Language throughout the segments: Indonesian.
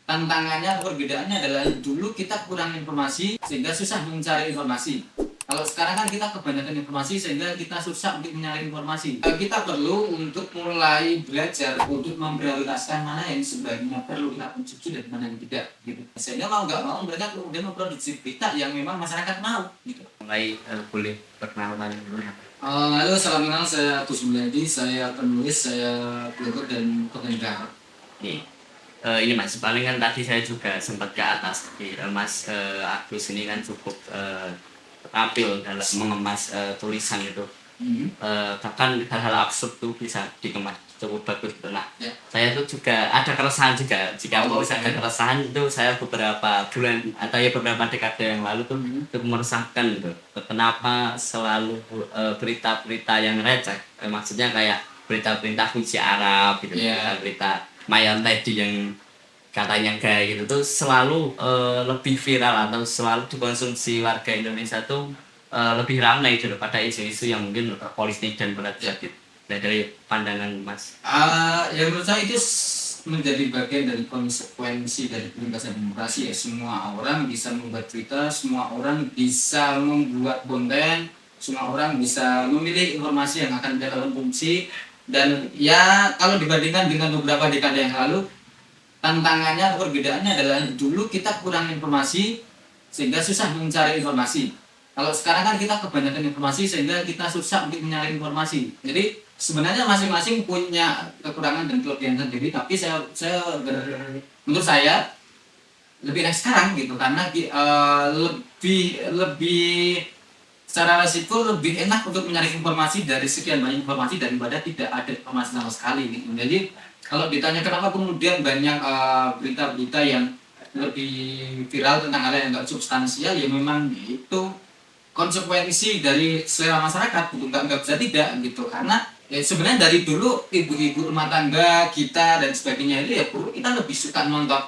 Tantangannya, perbedaannya adalah dulu kita kurang informasi sehingga susah mencari informasi. Kalau sekarang kan kita kebanyakan informasi sehingga kita susah untuk mencari informasi. Kita perlu untuk mulai belajar untuk memprioritaskan mana yang sebaiknya perlu kita konsumsi dan mana yang tidak gitu. Sehingga mau nggak mau mereka kemudian memproduksi berita yang memang masyarakat mau gitu. Mulai boleh perkenalan dulu. Halo, salam kenal, saya Agus Mulyadi, saya penulis, saya blogger dan pengendara. Ini Mas, paling kan tadi saya juga sempat ke atas. Mas Agus ini kan cukup terampil dalam mengemas tulisan itu. Bahkan hal-hal absurd tuh bisa dikemas cukup bagus. Nah, saya tuh juga ada keresahan juga. Jika mau bisa ada keresahan itu, saya beberapa bulan atau ya beberapa dekade yang lalu tuh cukup meresahkan gitu. Kenapa selalu berita-berita yang receh? Maksudnya kayak berita-berita puisi Arab gitu, berita Mayan tadi yang katanya gaya gitu tuh selalu lebih viral atau selalu dikonsumsi warga Indonesia tuh lebih ramai daripada isu-isu yang mungkin politik dan berat gitu. Nah, dari pandangan Mas. Ya menurut saya itu menjadi bagian dari konsekuensi dari kebebasan demokrasi ya. Semua orang bisa membuat berita, semua orang bisa membuat konten, semua orang bisa memilih informasi yang akan mereka konsumsi. Dan ya kalau dibandingkan dengan beberapa dekade yang lalu, tantangannya, perbedaannya adalah dulu kita kurang informasi sehingga susah mencari informasi. Kalau sekarang kan kita kebanyakan informasi sehingga kita susah untuk mencari informasi. Jadi sebenarnya masing-masing punya kekurangan dan kelebihan sendiri, tapi menurut saya lebih enak sekarang gitu karena lebih secara resiko lebih enak untuk mencari informasi dari sekian banyak informasi daripada tidak ada informasi sama sekali gitu. Jadi kalau ditanya kenapa kemudian banyak berita-berita yang lebih viral tentang hal yang nggak substansial, ya memang itu konsekuensi dari selera masyarakat gitu, nggak bisa tidak gitu. Karena ya sebenarnya dari dulu ibu-ibu rumah tangga kita dan sebagainya itu ya kita lebih suka nonton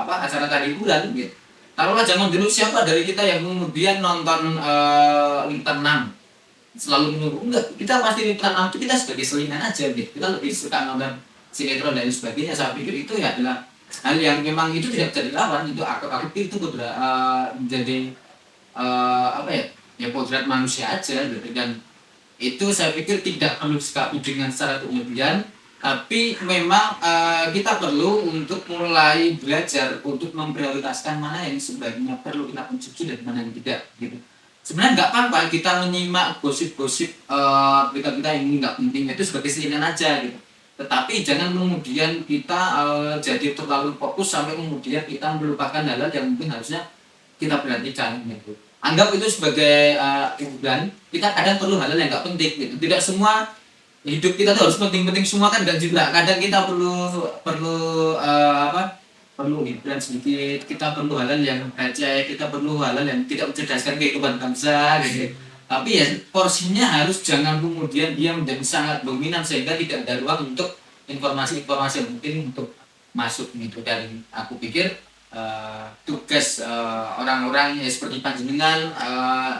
acara tari hiburan gitu. Taruhlah zaman dulu siapa dari kita yang kemudian nonton Lintan 6 selalu menunggu, enggak, kita pasti Lintan 6 itu kita sebagai selingan aja gitu. Kita lebih suka nonton sinetron dan sebagainya. Saya pikir itu ya adalah hal yang memang itu tidak bisa dilawan. Itu aku pikir itu menjadi ya kodrat manusia aja gitu. Dan itu saya pikir tidak perlu disikapi dengan secara berlebihan, tapi memang kita perlu untuk mulai belajar untuk memprioritaskan mana yang sebaiknya perlu kita konsumsi dan mana yang tidak gitu. Sebenarnya nggak apa-apa kita menyimak gosip-gosip berita-berita yang nggak penting itu sebagai selingan aja gitu, tetapi jangan kemudian kita jadi terlalu fokus sampai kemudian kita melupakan hal-hal yang mungkin harusnya kita perhatikan gitu. Anggap itu sebagai hiburan, kita kadang perlu hal-hal yang nggak penting gitu. Tidak semua hidup kita tuh harus penting-penting semua kan, enggak juga. Kadang kita perlu hiburan sedikit, kita perlu hal-hal yang receh, kita perlu hal-hal yang tidak mencerdaskan kehidupan bangsa gitu. Tapi ya porsinya harus jangan kemudian dia menjadi sangat dominan sehingga tidak ada ruang untuk informasi-informasi yang mungkin untuk masuk gitu. Dan aku pikir tugas orang-orang ya seperti panjenengan,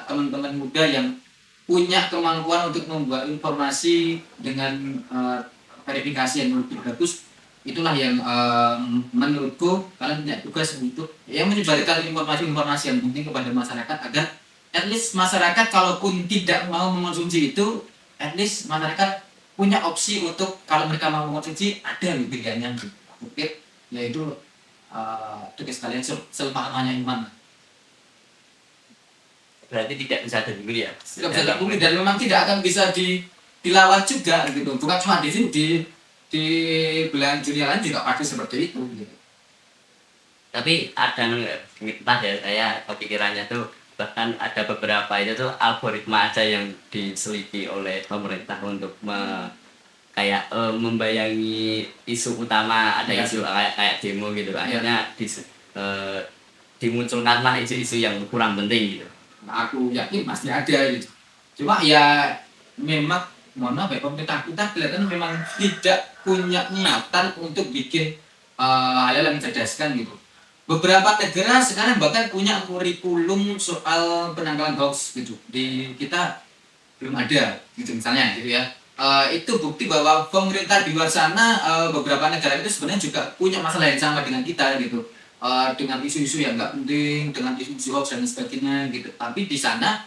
teman-teman muda yang punya kemampuan untuk membuat informasi dengan verifikasi yang lebih bagus, itulah yang menurutku kalian punya tugas untuk yang menyebarkan informasi-informasi yang penting kepada masyarakat agar at least masyarakat kalaupun tidak mau mengonsumsi itu, at least masyarakat punya opsi untuk kalau mereka mau mengonsumsi ada pilihannya. Oke, yaitu tugas kalian selepasnya iman. Berarti tidak bisa dipungkiri ya? Tidak bisa dipungkiri dan memang tidak akan bisa dilawan juga gitu. Bukan cuma di sini, di belahan dunia lain juga pasti seperti itu gitu. Tapi ada entah ya, saya kepikirannya tuh bahkan ada beberapa itu tuh algoritma aja yang diseliti oleh pemerintah untuk membayangi isu utama, ada isu kayak demo gitu, akhirnya dimunculkanlah isu-isu yang kurang penting gitu. Nah, aku yakin pasti ada gitu. Cuma ya memang mohon maaf ya, pemerintah kita kelihatan memang tidak punya niatan untuk bikin hal-hal yang mencerdaskan gitu. Beberapa negara sekarang bahkan punya kurikulum soal penanggalan hoax gitu. Di kita belum ada gitu misalnya gitu ya. itu bukti bahwa pemerintah di luar sana, beberapa negara itu sebenarnya juga punya masalah yang sama dengan kita gitu. Dengan isu-isu yang nggak penting, dengan isu-isu hoax dan sebagainya gitu. Tapi di sana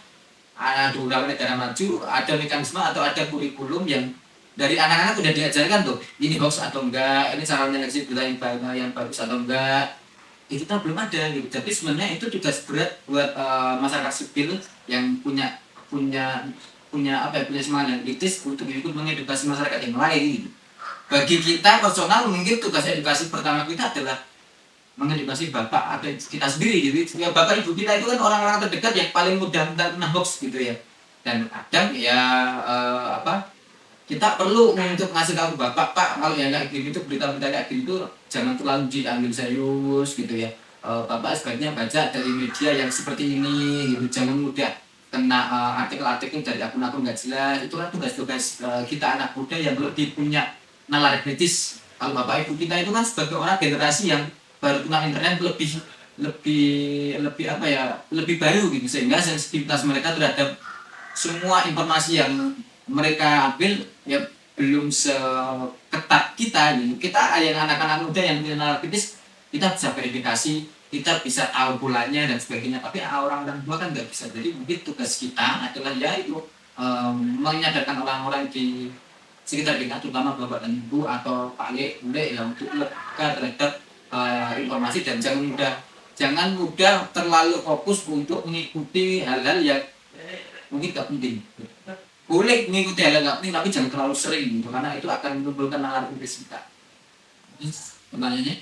ada beberapa negara maju, ada mekanisme atau ada kurikulum yang dari anak-anak udah diajarkan tuh, ini hoax atau enggak, ini cara menyeleksi berita yang bagus atau enggak. Kita belum ada gitu. Jadi sebenarnya itu tugas berat buat masyarakat sipil yang punya punya punya apa ya, punya semangat yang kritis untuk ikut mengedukasi masyarakat yang lain gitu. Bagi kita personal mungkin tugas edukasi pertama kita adalah mengedukasi bapak atau kita sendiri gitu. Ya, bapak ibu kita itu kan orang-orang terdekat yang paling mudah kena hoax gitu ya. Dan kadang ya kita perlu untuk ngasih tahu bapak, pak, kalau yang kayak gini tuh berita-berita kayak gini tuh jangan terlalu diambil serius gitu ya. Bapak sebaiknya baca dari media yang seperti ini gitu, jangan mudah kena artikel-artikel dari akun-akun nggak jelas. Itu kan tugas-tugas kita anak muda yang lebih punya nalar kritis. Kalau bapak ibu kita itu kan sebagai orang generasi yang baru kenal internet lebih lebih lebih apa ya, lebih baru gitu, sehingga sensitivitas mereka terhadap semua informasi yang mereka ambil ya belum seketat kita gitu. Kita yang anak-anak muda yang punya kritis, kita bisa verifikasi, kita bisa tahu bulannya dan sebagainya. Tapi orang-orang tua kan nggak bisa. Jadi mungkin tugas kita adalah ya itu menyadarkan orang-orang di sekitar kita, terutama bapak dan ibu atau pak le, bule ya, untuk lebih terhadap informasi dan jangan mudah terlalu fokus untuk mengikuti hal-hal yang mungkin gak penting. Boleh mengikuti hal yang gak penting tapi jangan terlalu sering gitu, karena itu akan menimbulkan nalar kritis kita. Pertanyaannya?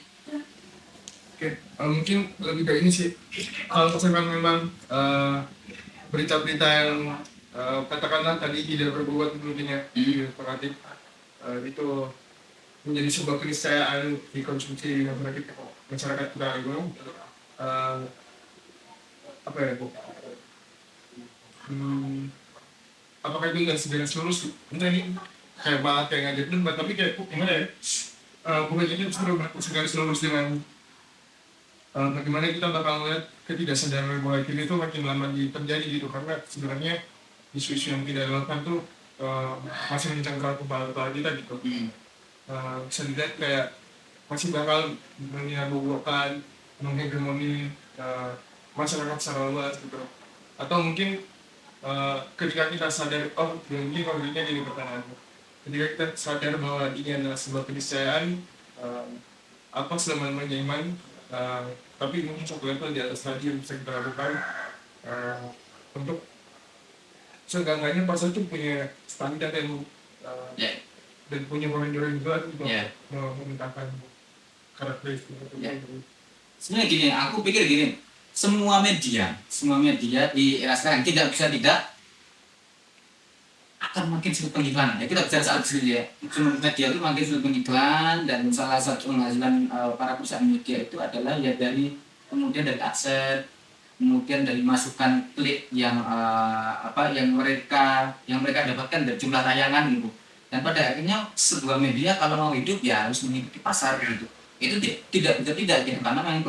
Oke, mungkin lebih ke ini sih. Kalau misalkan memang berita-berita yang katakanlah tadi tidak berbobot mungkin ya, informatif, itu menjadi sebuah keniscayaan dikonsumsi masyarakat kita itu, apa ya bu? Apakah itu nggak segera lulus? Entah ini kayak malah kayak ngajak debat, tapi kayak gimana ya? Bukan ini segera lulus dengan bagaimana kita bakal melihat ketidaksadaran bahwa ini tuh makin lama terjadi gitu, karena sebenarnya isu-isu yang tidak relevan tuh masih mencengkal kepala kita gitu. Bisa dilihat kayak masih bakal menyabokan, menghegemoni masyarakat secara luas gitu. Atau mungkin ketika kita sadar, oh mungkin konfliknya jadi pertanyaan. Ketika kita sadar bahwa ini adalah sebuah keniscayaan, apa selama-lamanya iman, tapi mungkin satu level di atas lagi yang bisa kita lakukan untuk seenggaknya pasal itu punya standar yang dan punya koridor juga untuk memintakan karakteristik itu. Sebenarnya gini, aku pikir gini, semua media di era sekarang tidak bisa tidak akan makin sulit pengiklan. Ya, kita bicara soal sendiri ya. Semua media itu makin sulit pengiklan, dan salah satu penghasilan para perusahaan media itu adalah ya dari kemudian dari adsense, kemudian dari masukan klik yang yang mereka dapatkan dari jumlah tayangan gitu. Dan pada akhirnya sebuah media kalau mau hidup ya harus mengikuti pasar gitu. Itu tidak gitu, karena memang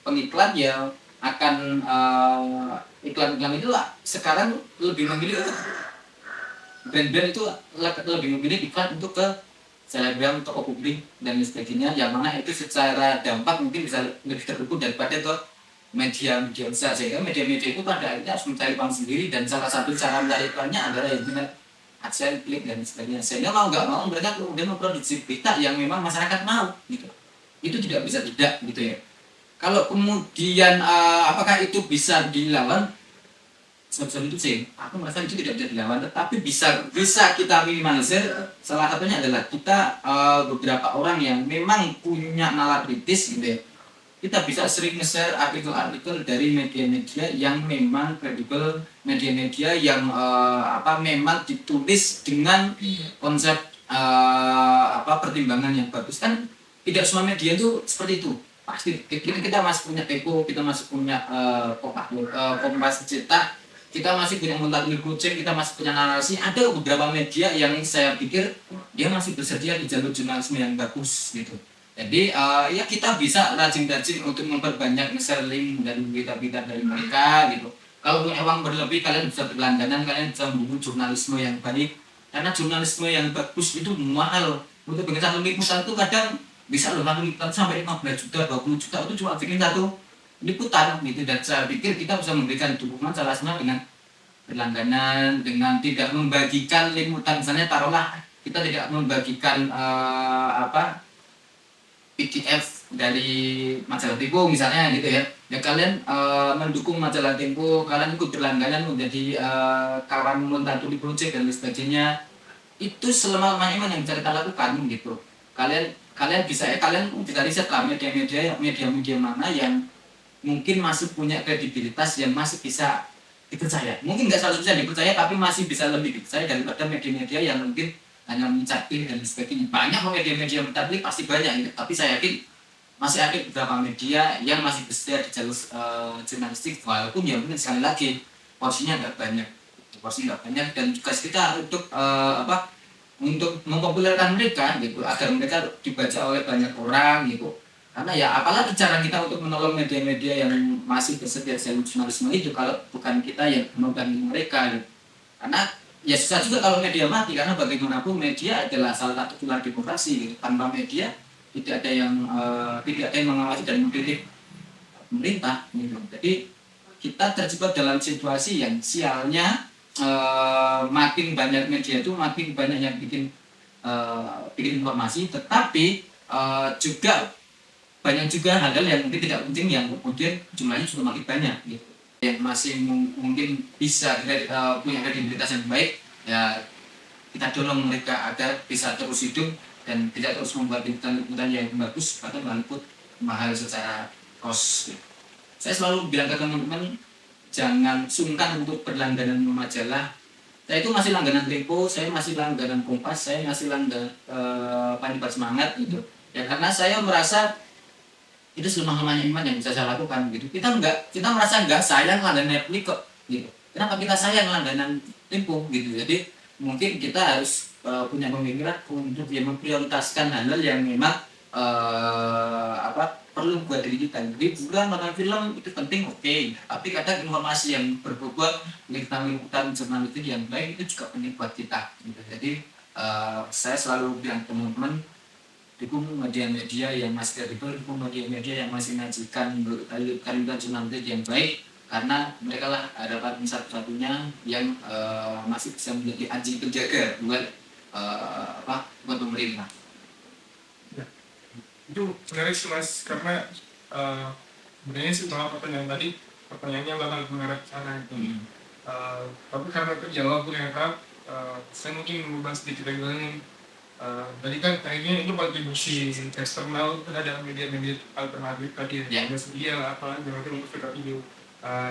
pengiklan ya akan iklan-iklan itu lah sekarang lebih memilih brand-brand itu lebih memilih iklan untuk ke selebgram, toko publik dan sebagainya, yang mana itu secara dampak mungkin bisa lebih terukur daripada ke media besar. Sehingga media-media itu pada akhirnya harus mencari uang sendiri, dan salah satu cara mencari uangnya adalah dengan adsense, klik dan sebagainya. Sehingga mau nggak mau mereka kemudian memproduksi berita yang memang masyarakat mau gitu. Itu tidak bisa tidak gitu ya. Kalau kemudian apakah itu bisa dilawan? Sebab itu sih, aku merasa itu tidak bisa dilawan, tetapi bisa kita minimalisir. Salah satunya adalah kita beberapa orang yang memang punya nalar kritis gitu ya. Kita bisa sering nge-share artikel-artikel dari media-media yang memang kredibel, media-media yang memang ditulis dengan konsep pertimbangan yang bagus. Kan tidak semua media itu seperti itu. Pasti kita masih punya Tempo, kita masih punya Kompas Cetak, kita masih punya Muntadir Kucing, kita masih punya Narasi. Ada beberapa media yang saya pikir dia masih bersedia di jalur jurnalisme yang bagus gitu. Jadi ya kita bisa rajin-rajin untuk memperbanyak nge-share link dan berita-berita dari mereka gitu. Kalau punya uang berlebih, kalian bisa berlangganan, kalian bisa membuat jurnalisme yang baik. karena jurnalisme yang bagus itu mahal. Untuk bikin satu liputan itu kadang bisa loh satu liputan sampai 15 juta 20 juta itu cuma bikin satu liputan gitu. Dan saya pikir kita bisa memberikan dukungan salah satunya dengan berlangganan, dengan tidak membagikan liputan. Misalnya taruhlah kita tidak membagikan PDF dari majalah Tempo misalnya gitu ya. Ya kalian mendukung majalah Tempo, kalian ikut berlangganan menjadi kawan Montantuli Project dan lain sebagainya. Itu selama-lamanya yang bisa kita lakukan gitu. Kalian bisa riset lah media-media mana yang mungkin masih punya kredibilitas, yang masih bisa dipercaya. Mungkin nggak selalu bisa dipercaya, tapi masih bisa lebih dipercaya daripada media-media yang mungkin hanya mencari dan sebagainya. Banyak kok media-media yang mencari pasti banyak gitu. Tapi saya yakin masih ada beberapa media yang masih bersedia di jalur jurnalistik, walaupun ya mungkin sekali lagi porsinya nggak banyak, dan juga kita untuk mempopulerkan mereka gitu agar mereka dibaca oleh banyak orang gitu. Karena ya apalagi cara kita untuk menolong media-media yang masih bersedia jalur jurnalisme itu kalau bukan kita yang membantu mereka gitu. Karena ya susah juga kalau media mati, karena bagaimanapun media adalah salah satu pilar demokrasi gitu. Tanpa media tidak ada yang mengawasi dan mengkritik pemerintah gitu. Jadi kita terjebak dalam situasi yang sialnya makin banyak media itu makin banyak yang bikin informasi, tetapi juga banyak juga hal-hal yang mungkin tidak penting yang kemudian jumlahnya sudah makin banyak gitu. Yang masih mungkin bisa punya kredibilitas yang baik, ya kita dorong mereka agar bisa terus hidup dan tidak terus membuat liputan yang bagus atau meliput mahal secara kos. Saya selalu bilang ke teman-teman, jangan sungkan untuk berlangganan majalah. Saya itu masih langganan Tempo, saya masih langganan Kompas, saya masih langganan Panibar Semangat gitu. Ya karena saya merasa itu selama-lamanya iman yang bisa saya lakukan gitu. Kita merasa nggak sayang langganan Netflix kok gitu. Kenapa kita sayang langganan Tempo gitu. Jadi mungkin kita harus punya pemikiran untuk memprioritaskan hal-hal yang memang perlu buat diri kita. Jadi bukan nonton film itu penting, oke. Tapi kadang informasi yang berbobot, liputan jurnalistik yang baik itu juga penting buat kita gitu. Jadi saya selalu bilang ke teman-teman, dukung media-media yang masih kredibel, dukung media-media yang masih menyajikan liputan jurnalistik yang baik, karena mereka lah harapan satu-satunya yang masih bisa menjadi anjing penjaga buat pemerintah. Itu menarik sih Mas, karena sebenarnya sih soal pertanyaannya bakal mengarah ke sana gitu. Tapi karena terjawab ternyata saya mungkin membahas sedikit lagi nih. Tadi kan kayaknya itu kontribusi eksternal terhadap media-media alternatif tadi ya, media apa jangan untuk kita video.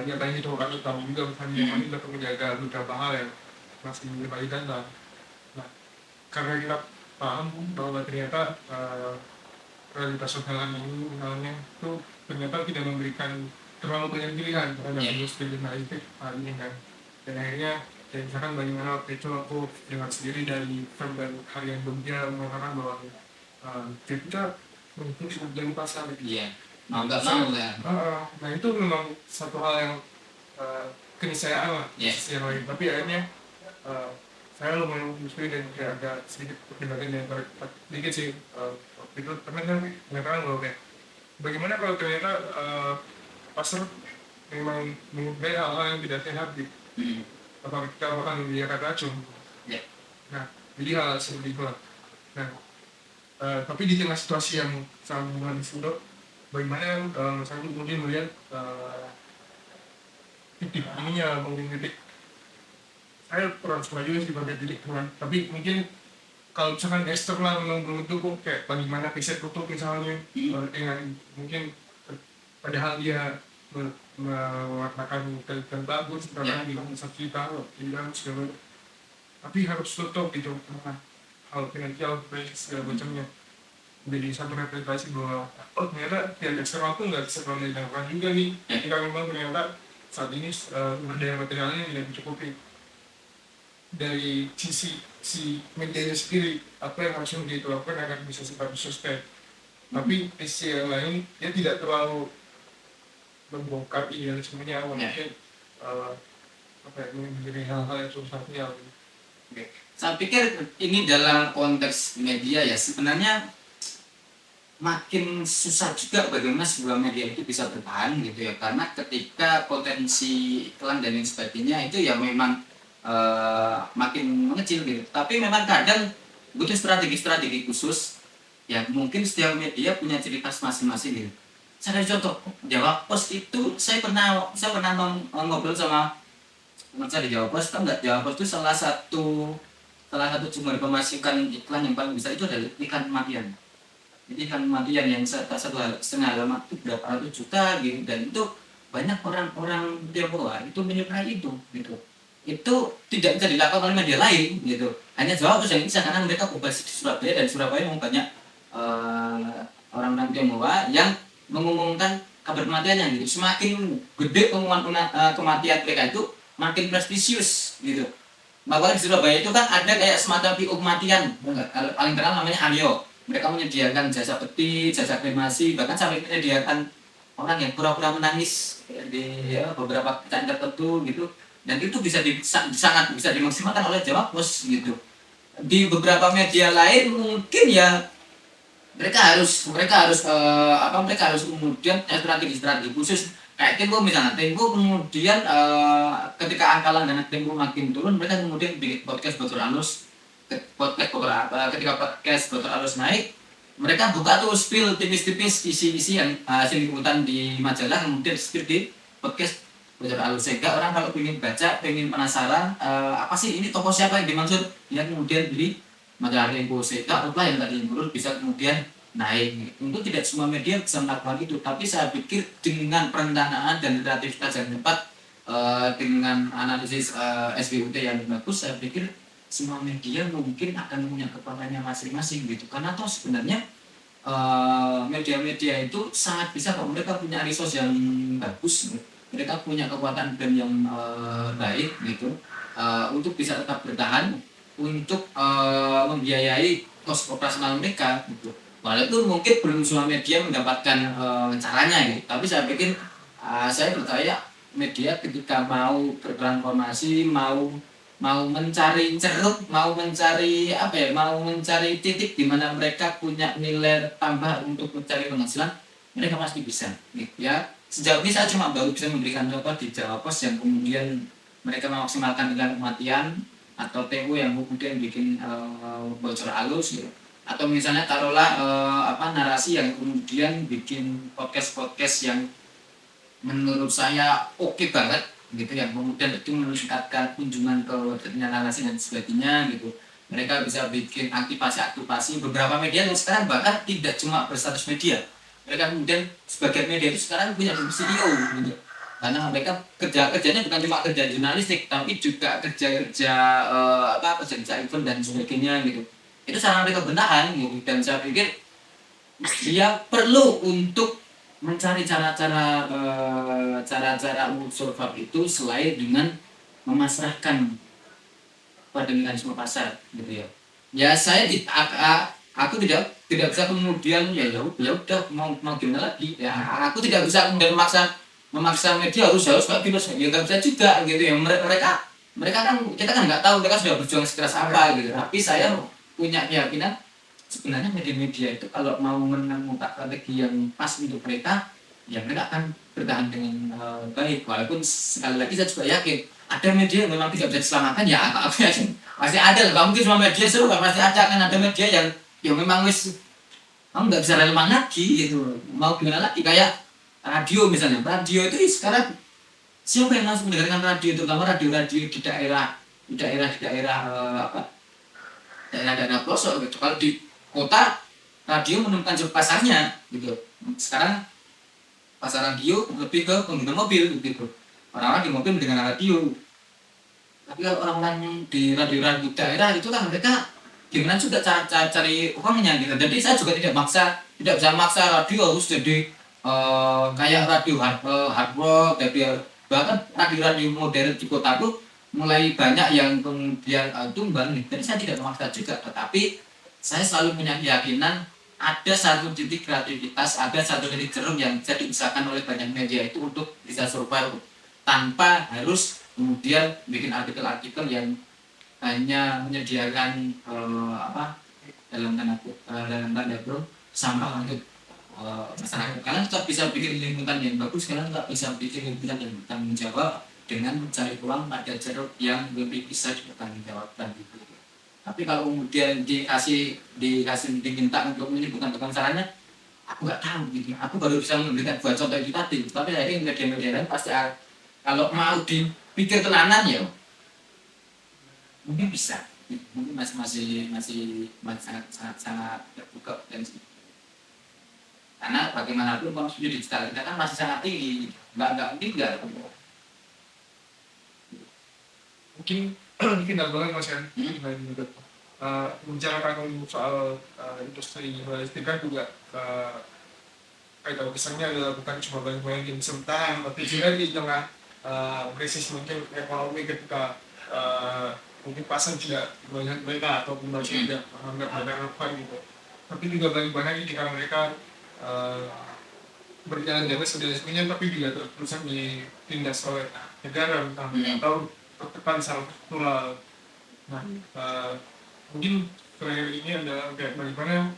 Ya tadi itu kami tahu juga misalnya kami dapat menjaga beberapa hal yang masih dibagikan lah. Nah, karena kita paham bahwa ternyata realitas sosial ini misalnya itu ternyata tidak memberikan terlalu banyak pilihan terhadap industri jurnalistik ini kan. Dan akhirnya ya misalkan bagaimana waktu itu aku dengar sendiri dari Verbal Harian Jogja mengatakan bahwa kita mengikuti dari pasar gitu. Iya, nggak mau ya. Nah itu memang satu hal yang keniscayaan lah yang lain. Tapi akhirnya saya lumayan menyusui dan kayak agak sedikit pertimbangan yang sedikit sih. Itu karena kan mengatakan bahwa kayak bagaimana kalau ternyata pasar memang mengubai hal-hal yang tidak sehat gitu. Atau kita akan menyediakan racun. Nah, jadi hal seperti itu lah. Nah, tapi di tengah situasi yang sangat mengalami itu, bagaimana misalnya kemudian melihat titik ininya, mungkin titik saya kurang suka juga sih pakai titik teman. Tapi mungkin kalau misalkan eksternal memang belum mendukung, kayak bagaimana riset tutup misalnya dengan mungkin padahal dia mewarnakan dan bagus karena di satu kita tidak segala, tapi harus tutup gitu karena hal finansial segala macamnya menjadi satu representasi bahwa ternyata yang eksternal pun nggak bisa terlalu dilakukan juga nih ketika memang ternyata saat ini daya materialnya tidak mencukupi. Dari si medianya sendiri apa yang harus dilakukan agar bisa sempat sustain, tapi di sisi yang lain dia tidak terlalu membongkar idealismenya mungkin menjadi hal-hal yang substansial. Saya pikir ini dalam konteks media ya sebenarnya makin susah juga bagaimana sebuah media itu bisa bertahan gitu ya, karena ketika potensi iklan dan lain sebagainya itu ya memang makin mengecil gitu. Tapi memang kadang butuh strategi-strategi khusus ya, mungkin setiap media punya ciri khas masing-masing gitu. Saya kasih contoh, Jawa Pos itu saya pernah ngobrol sama teman saya di Jawa Pos. Tahu nggak, Jawa Pos itu salah satu sumber pemasukan iklan yang paling besar itu adalah ikan kematian. Jadi ikan kematian yang satu setengah halaman itu berapa ratus juta gitu, dan itu banyak orang-orang Tionghoa itu menyukai itu gitu. Itu tidak bisa dilakukan oleh media lain gitu. Hanya Jawa Pos yang bisa, karena mereka berbasis di Surabaya, dan Surabaya memang banyak orang-orang Tionghoa yang mengumumkan kabar kematiannya gitu. Semakin gede pengumuman kematian mereka itu makin prestisius gitu. Bahkan di Surabaya itu kan ada kayak semacam PO kematian, paling terkenal namanya Aryo. Mereka menyediakan jasa peti, jasa kremasi, bahkan sampai menyediakan orang yang pura-pura menangis di beberapa keadaan tertentu gitu. Dan itu sangat bisa dimaksimalkan oleh Jawa Pos gitu. Di beberapa media lain mungkin ya mereka harus kemudian strategi khusus. Kayak Tempo misalnya, Tempo kemudian ketika angka langganan Tempo makin turun, mereka kemudian bikin podcast Bocor Alus. Ketika podcast Bocor Alus naik, mereka buka tuh spill tipis-tipis isi-isi yang hasil liputan di majalah, kemudian spill di podcast Bocor Alus, sehingga orang kalau ingin baca, ingin penasaran apa sih ini tokoh siapa yang dimaksud, ya kemudian beli majalah Tempo, sehingga outline yang tadi yang bisa kemudian naik. Untuk tidak semua media bisa melakukan itu, tapi saya pikir dengan perencanaan dan kreativitas yang tepat, dengan analisis SWOT yang bagus, saya pikir semua media mungkin akan punya kekuatannya masing-masing gitu. Karena toh sebenarnya media-media itu sangat bisa, kalau mereka punya resource yang bagus, mereka punya kekuatan brand yang baik gitu, untuk bisa tetap bertahan, untuk membiayai kos operasional mereka gitu. Walaupun mungkin belum semua media mendapatkan caranya gitu, tapi saya pikir saya percaya media ketika mau bertransformasi, mau mencari ceruk, mau mencari titik di mana mereka punya nilai tambah untuk mencari penghasilan, mereka pasti bisa gitu ya. Sejauh ini saya cuma baru bisa memberikan contoh di Jawa Pos yang kemudian mereka memaksimalkan dengan kematian, atau TU yang kemudian bikin Bocor Alus gitu. Atau misalnya taruhlah narasi yang kemudian bikin podcast yang menurut saya oke banget gitu, yang kemudian itu meningkatkan kunjungan ke websitenya narasi dan sebagainya gitu. Mereka bisa bikin aktivasi beberapa media yang sekarang bahkan tidak cuma berstatus media, mereka kemudian sebagai media itu sekarang punya CEO gitu, karena mereka kerjanya bukan cuma kerja jurnalistik, tapi juga kerja event dan sebagainya gitu. Itu sangat mereka bertahan gitu, dan saya pikir dia perlu untuk mencari cara-cara untuk survive itu selain dengan memasrahkan pada mekanisme pasar gitu ya. Ya saya aku tidak bisa kemudian ya udah mau gimana lagi ya, aku tidak bisa kemudian memaksa media harus kayak gitu, ya nggak bisa juga gitu ya. Mereka kan, kita kan nggak tahu mereka sudah berjuang sekeras apa gitu, tapi saya punya keyakinan sebenarnya media-media itu kalau mau menemukan strategi yang pas untuk mereka, ya mereka akan bertahan dengan baik. Walaupun sekali lagi saya juga yakin ada media yang memang tidak bisa diselamatkan, ya apa yakin pasti ada lah. Mungkin semua media seru pasti ada media yang memang kamu nggak bisa relevan lagi gitu. Mau gimana lagi, kayak radio misalnya. Radio itu sekarang siapa yang langsung mendengarkan radio, terutama radio-radio di daerah daerah pelosok gitu. Kalau di kota, radio menemukan pasarnya gitu. Sekarang pasar radio lebih ke pengguna mobil gitu. Orang-orang di mobil mendengar radio. Tapi kalau orang-orang yang di radio-radio daerah itu kan mereka gimana juga cari uangnya gitu. Jadi saya juga tidak bisa maksa radio harus jadi kayak radio hard rock, bahkan radio modern di kota tuh mulai banyak yang kemudian tumbang. Jadi saya tidak memaksa juga, tetapi saya selalu punya keyakinan ada satu titik kreativitas, ada satu titik ceruk yang bisa diusahakan oleh banyak media itu untuk bisa survive tanpa harus kemudian bikin artikel-artikel yang hanya menyediakan dalam tanda pro sampah untuk masyarakat. Kalian tetap bisa bikin lingkungan yang bagus, kalian tetap bisa bikin lingkungan yang bertanggung jawab dengan mencari uang pada jalur yang lebih bisa dipertanggungjawabkan gitu. Tapi kalau kemudian diminta untuk ini bukan caranya, aku nggak tahu gitu. Aku baru bisa memberikan buat contoh itu tadi. Tapi saya yakin media-media lain pasti kalau mau dipikir tenanan ya mungkin bisa. Mungkin masih sangat terbuka dan karena bagaimanapun konsumsi digital kita kan masih sangat tinggi, nggak mungkin nggak. Mungkin mungkin banget Mas kan, membicarakan soal industri jurnalistik kan juga kayak besarnya adalah bukan cuma banyak yang bisa bertahan, tapi juga di tengah krisis mungkin ekonomi ketika mungkin pasar tidak banyak mereka atau pembaca tidak menganggap ada relevan gitu, tapi juga banyak jika mereka berjalan dengan sederhananya tapi juga terus ditindas oleh negara atau tertekan secara struktural. Nah, mungkin terakhir ini adalah kayak bagaimana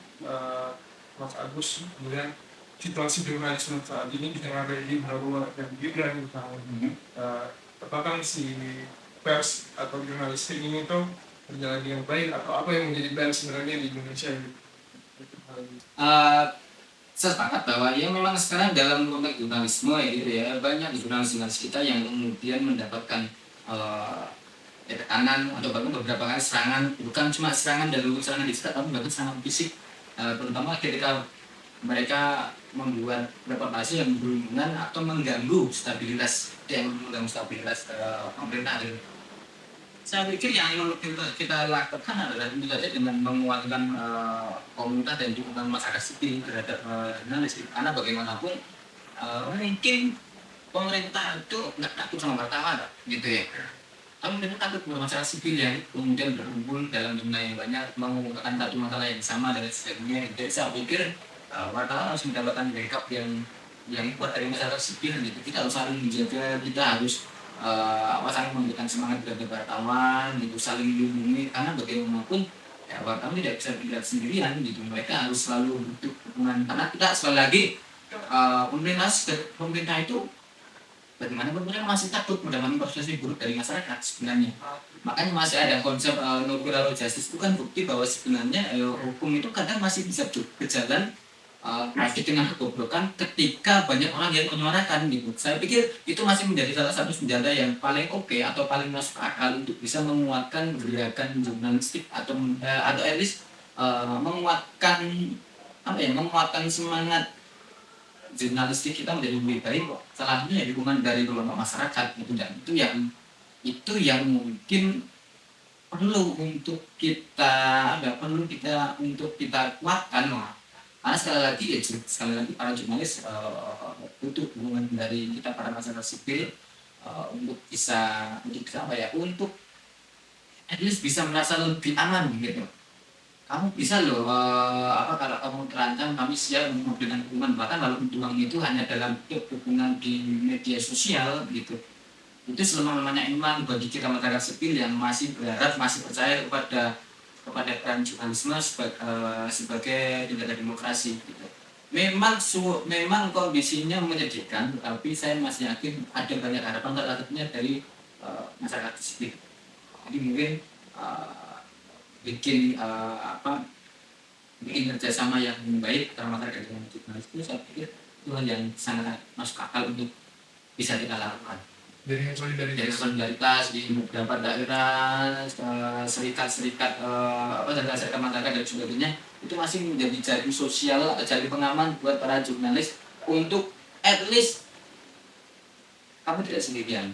Mas Agus kemudian situasi jurnalisme saat ini di tengah rejim Prabowo dan Gibran misalnya, apakah si pers atau jurnalistik ini tuh berjalan dengan baik atau apa yang menjadi pers sebenarnya di Indonesia ini? Saya sepakat bahwa ya memang sekarang dalam konteks jurnalisme ya gitu ya, banyak jurnalis kita yang kemudian mendapatkan tekanan atau bahkan beberapa kali serangan, bukan cuma serangan dari serangan digital tapi bahkan serangan fisik, terutama ketika mereka membuat reportase yang berhubungan atau mengganggu stabilitas pemerintah. Saya pikir yang kita lakukan adalah tentu saja dengan menguatkan komunitas dan dukungan masyarakat sipil terhadap jurnalis. Karena bagaimanapun mungkin pemerintah itu nggak takut sama wartawan, gitu ya. Tapi mereka takut sama masyarakat sipil yang kemudian berkumpul dalam jumlah yang banyak mengungkapkan satu masalah yang sama dan sebagainya. Jadi saya pikir wartawan harus mendapatkan backup yang kuat dari masyarakat sipil gitu. Kita harus saling menjaga, kita harus saling memberikan semangat kepada wartawan gitu, saling melindungi karena bagaimanapun ya wartawan tidak bisa dilihat sendirian gitu, mereka harus selalu butuh dukungan karena kita sekali lagi pemerintah itu bagaimanapun mereka masih takut mendapatkan persepsi buruk dari masyarakat sebenarnya. Makanya masih ada konsep no plural justice, itu kan bukti bahwa sebenarnya hukum itu kadang masih bisa berjalan dengan kegoblokan ketika banyak orang yang menyuarakan gitu. Saya pikir itu masih menjadi salah satu senjata yang paling oke atau paling masuk akal untuk bisa menguatkan gerakan jurnalistik atau at least menguatkan semangat jurnalistik kita menjadi lebih baik. Salahnya ya dukungan dari kelompok masyarakat gitu, dan itu yang mungkin perlu untuk kita kuatkan. Karena sekali lagi para jurnalis butuh dukungan dari kita para masyarakat sipil untuk at least bisa merasa lebih aman gitu. Kamu bisa loh kalau kamu terancam kami siap memberikan dukungan, bahkan kalau dukungan itu hanya dalam bentuk dukungan di media sosial gitu. Itu selama-lamanya iman bagi kita masyarakat sipil yang masih berharap, masih percaya kepada peran jurnalisme sebagai negara demokrasi gitu. Memang kondisinya menyedihkan, tapi saya masih yakin ada banyak harapan salah satunya dari masyarakat sipil. Jadi mungkin bikin kerjasama yang baik antara masyarakat dengan jurnalis itu, saya pikir itu hal yang sangat masuk akal untuk bisa kita lakukan. Dari solidaritas di beberapa daerah, serikat masyarakat dan sebagainya, itu masih menjadi jaring sosial, jaring pengaman buat para jurnalis untuk at least kamu tidak sendirian.